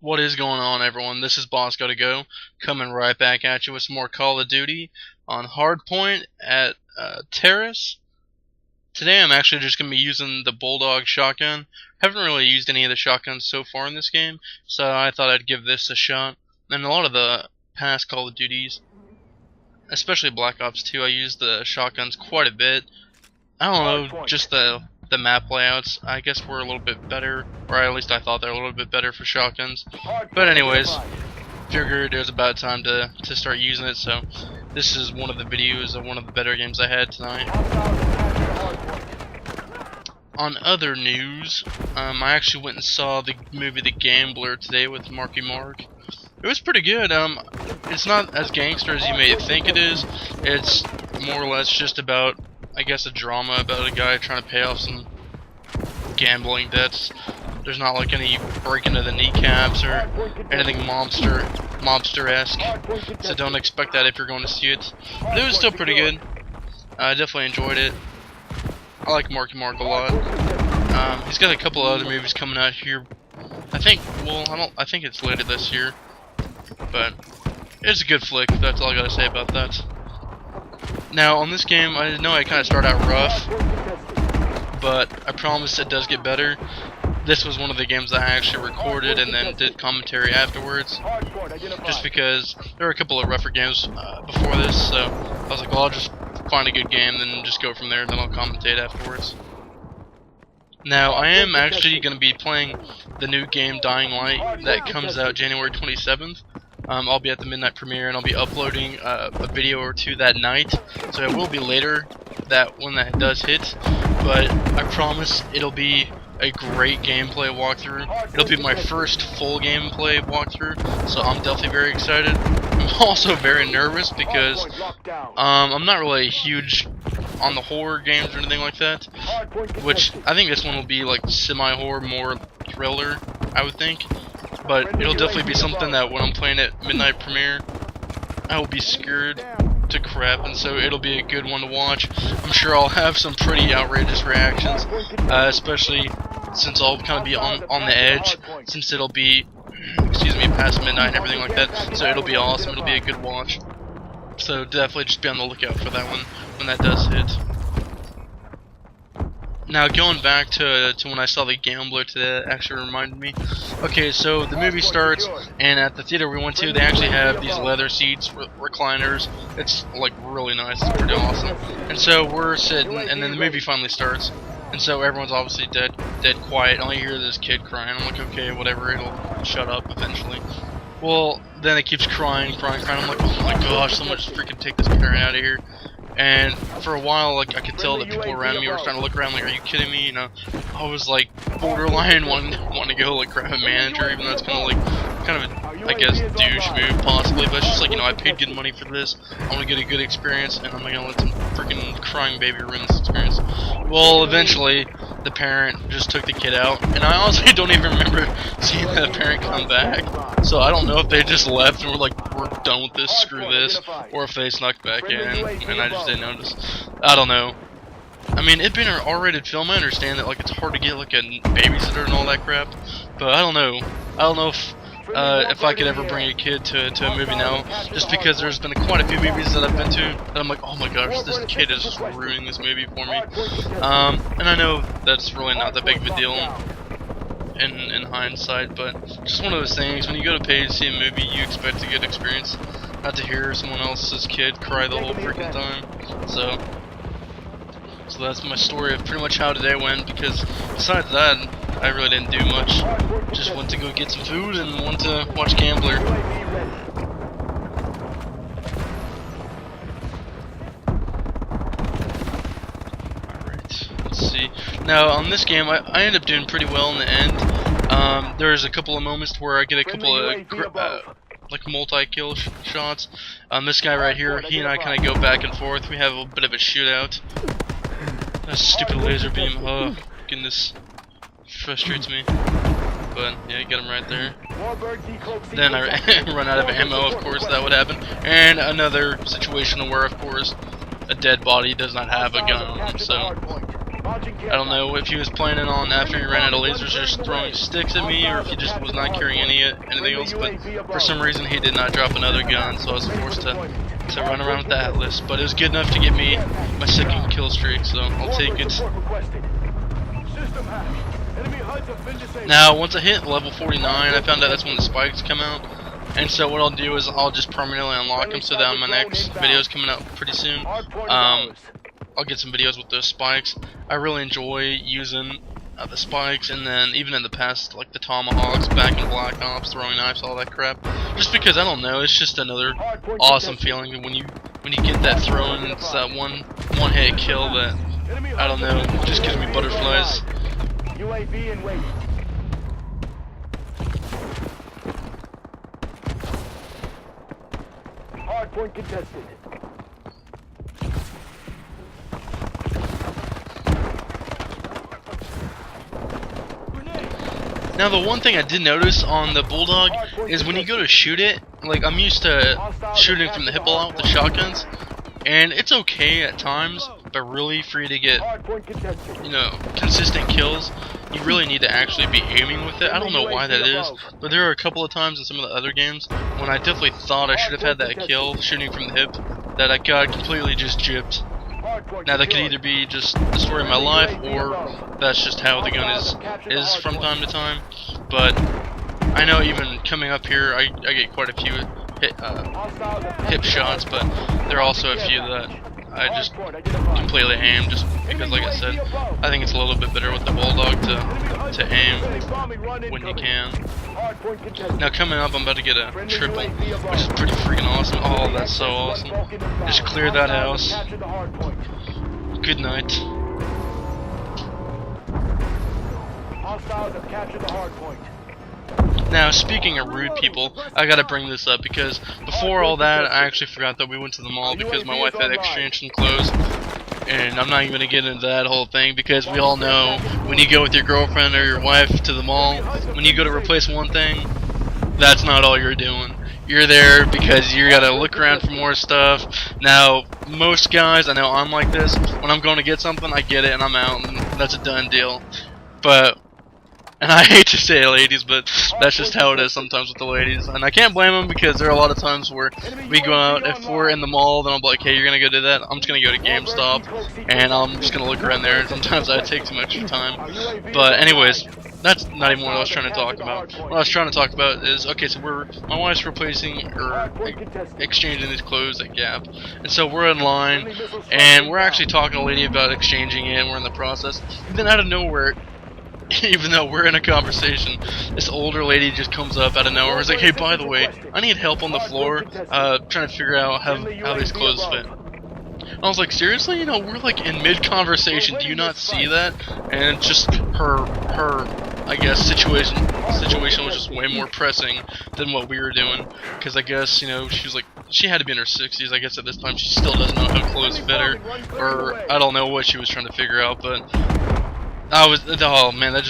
What is going on, everyone? This is BOSCO2GO coming right back at you with some more Call of Duty on Hardpoint at Terrace. Today I'm actually just going to be using the Bulldog shotgun. Haven't really used any of the shotguns so far in this game, so I thought I'd give this a shot. And a lot of the past Call of Duties, especially Black Ops 2, I used the shotguns quite a bit. I don't know, just the map layouts, I guess, were a little bit better, or at least I thought they were a little bit better for shotguns. But anyways, figured it was about time to start using it, so this is one of the videos of one of the better games I had tonight. On other news, I actually went and saw the movie The Gambler today with Marky Mark. It was pretty good. It's not as gangster as you may think it is. It's more or less just about, I guess, a drama about a guy trying to pay off some gambling debts. There's not like any breaking of the kneecaps or anything mobster-esque, so don't expect that if you're going to see it. But it was still pretty good. I definitely enjoyed it. I like Marky Mark a lot. He's got a couple of other movies coming out here. I think it's later this year, but it's a good flick. That's all I gotta say about that. Now, on this game, I know I kind of start out rough, but I promise it does get better. This was one of the games I actually recorded and then did commentary afterwards, just because there were a couple of rougher games before this, so I was like, well, I'll just find a good game, then just go from there, and then I'll commentate afterwards. Now, I am actually going to be playing the new game Dying Light that comes out January 27th. I'll be at the midnight premiere and I'll be uploading a video or two that night, so it will be later when that does hit, but I promise it'll be a great gameplay walkthrough. It'll be my first full gameplay walkthrough, so I'm definitely very excited. I'm also very nervous because I'm not really huge on the horror games or anything like that, which I think this one will be like semi-horror, more thriller, I would think. But it'll definitely be something that when I'm playing at midnight premiere, I will be scared to crap, and so it'll be a good one to watch. I'm sure I'll have some pretty outrageous reactions, especially since I'll kind of be on the edge, since it'll be, excuse me, past midnight and everything like that. So it'll be awesome. It'll be a good watch. So definitely just be on the lookout for that one when that does hit. Now, going back to when I saw The Gambler today, that actually reminded me. Okay, so the movie starts, and at the theater we went to, they actually have these leather seats, recliners. It's like really nice. It's pretty awesome. And so we're sitting, and then the movie finally starts, and so everyone's obviously dead quiet. All you hear this kid crying. I'm like, okay, whatever, it'll shut up eventually. Well, then it keeps crying. I'm like, oh my gosh, someone just freaking take this parent out of here. And for a while, like, I could tell that people around me were starting to look around like, are you kidding me? You know, I was like borderline wanting to go like grab a manager, even though it's kind of a, I guess, douche move possibly. But it's just like, you know, I paid good money for this. I want to get a good experience, and I'm not gonna let some freaking crying baby ruin this experience. Well, eventually, the parent just took the kid out, and I honestly don't even remember seeing that parent come back. So I don't know if they just left and were like, we're done with this, screw this, or if they snuck back in and I just didn't notice. I don't know. I mean, it being an R-rated film, I understand that like it's hard to get like a babysitter and all that crap, but I don't know. I don't know if I could ever bring a kid to a movie now, just because there's been quite a few movies that I've been to that I'm like, oh my gosh, this kid is just ruining this movie for me. And I know that's really not that big of a deal in hindsight, but just one of those things, when you go to pay to see a movie, you expect a good experience, not to hear someone else's kid cry the whole freaking time. So that's my story of pretty much how today went, because besides that, I really didn't do much. Just went to go get some food and went to watch Gambler. Alright, let's see. Now, on this game, I ended up doing pretty well in the end. There's a couple of moments where I get a couple of like multi-kill shots. This guy right here, he and I kind of go back and forth. We have a bit of a shootout. That stupid laser beam, oh goodness, frustrates me. But yeah, you got him right there. Then I run out of ammo, of course that would happen. And another situation where, of course, a dead body does not have a gun on him, so I don't know if he was planning on, after he ran out of lasers, just throwing sticks at me, or if he just was not carrying anything else, but for some reason he did not drop another gun, so I was forced to run around with the Atlas. But it was good enough to get me my second kill streak, so I'll take it. Now, once I hit level 49, I found out that's when the spikes come out. And so what I'll do is I'll just permanently unlock them so that my next video is coming out pretty soon. I'll get some videos with those spikes. I really enjoy using the spikes, and then even in the past, like the tomahawks, back in Black Ops, throwing knives, all that crap. Just because, I don't know, it's just another awesome feeling when you get that throw in. It's that one hit kill that, I don't know, just gives me butterflies. UAV in wait. Hardpoint contested. Now the one thing I did notice on the Bulldog is when you go to shoot it, like I'm used to shooting from the hip a lot with the shotguns, and it's okay at times, but really for you to get, you know, consistent kills, you really need to actually be aiming with it. I don't know why that is, but there are a couple of times in some of the other games when I definitely thought I should have had that kill shooting from the hip that I got completely just gypped. Now that could either be just the story of my life, or that's just how the gun is from time to time. But I know even coming up here, I get quite a few hip shots, but there are also a few that I just completely aim, just because, like I said, I think it's a little bit better with the Bulldog to aim when you can. Now coming up, I'm about to get a triple, which is pretty freaking awesome. Oh, that's so awesome. Just clear that house. Good night. Now, speaking of rude people, I gotta bring this up because before all that, I actually forgot that we went to the mall because my wife had exchanged some clothes. And I'm not even gonna get into that whole thing because we all know when you go with your girlfriend or your wife to the mall, when you go to replace one thing, that's not all you're doing. You're there because you gotta look around for more stuff. Now, most guys, I know I'm like this, when I'm going to get something, I get it and I'm out, and that's a done deal. But, and I hate to say it, ladies, but that's just how it is sometimes with the ladies. And I can't blame them because there are a lot of times where we go out, if we're in the mall, then I'm like, hey, you're gonna go do that? I'm just gonna go to GameStop, and I'm just gonna look around there, and sometimes I take some extra time. But anyways, that's not even what I was trying to talk about. What I was trying to talk about is, okay, so my wife's replacing, or exchanging these clothes at Gap. And so we're in line, and we're actually talking to a lady about exchanging it, and we're in the process. And then out of nowhere, even though we're in a conversation, this older lady just comes up out of nowhere and is like, hey, by the way, I need help on the floor trying to figure out how these clothes fit. I was like, seriously? You know, we're like in mid-conversation, do you not see that? And just her I guess, situation was just way more pressing than what we were doing. Because I guess, you know, she was like, she had to be in her 60s, I guess at this time she still doesn't know how clothes fit her. Or, I don't know what she was trying to figure out, but oh man, that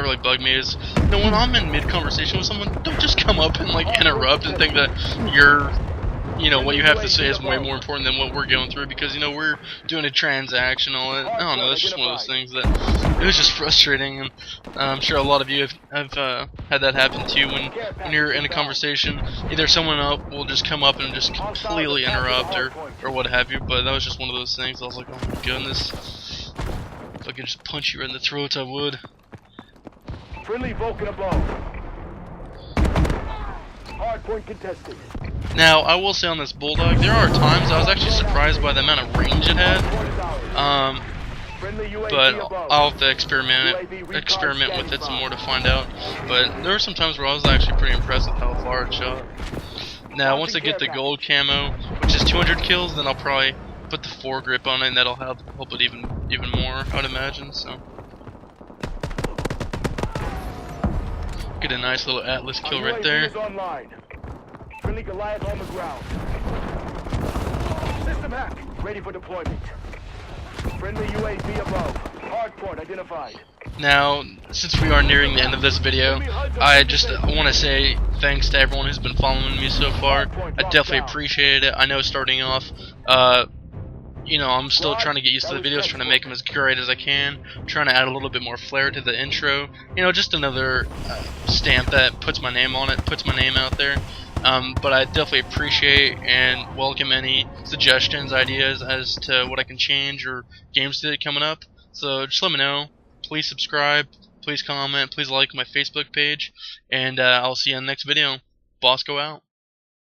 really bugged me. Is, you know, when I'm in mid-conversation with someone, don't just come up and like interrupt and think that you know, what you have to say is way more important than what we're going through, because, you know, we're doing a transaction, all that. I don't know, that's just one of those things that, it was just frustrating, and I'm sure a lot of you have had that happen to you when you're in a conversation. Either someone will just come up and just completely interrupt or what have you, but that was just one of those things. I was like, oh my goodness. If I could just punch you right in the throat, I would. Friendly Vulcan above. Hardpoint contested. Now, I will say on this Bulldog, there are times I was actually surprised by the amount of range it had. But I'll have to experiment with it some more to find out. But there were some times where I was actually pretty impressed with how far it shot. Now, once I get the gold camo, which is 200 kills, then I'll probably put the foregrip on it, and that'll help it even more, I would imagine. So get a nice little Atlas kill right there. Friendly Goliath on the ground. System hack, ready for deployment. Friendly UAV above. Hardpoint identified. Now, since we are nearing the end of this video, I just want to say thanks to everyone who's been following me so far. I definitely appreciate it. I know starting off, you know, I'm still trying to get used to the videos, trying to make them as great as I can, trying to add a little bit more flair to the intro. You know, just another stamp that puts my name on it, puts my name out there. But I definitely appreciate and welcome any suggestions, ideas as to what I can change or games that are coming up. So just let me know. Please subscribe, please comment, please like my Facebook page, and I'll see you on the next video. BOSCO out.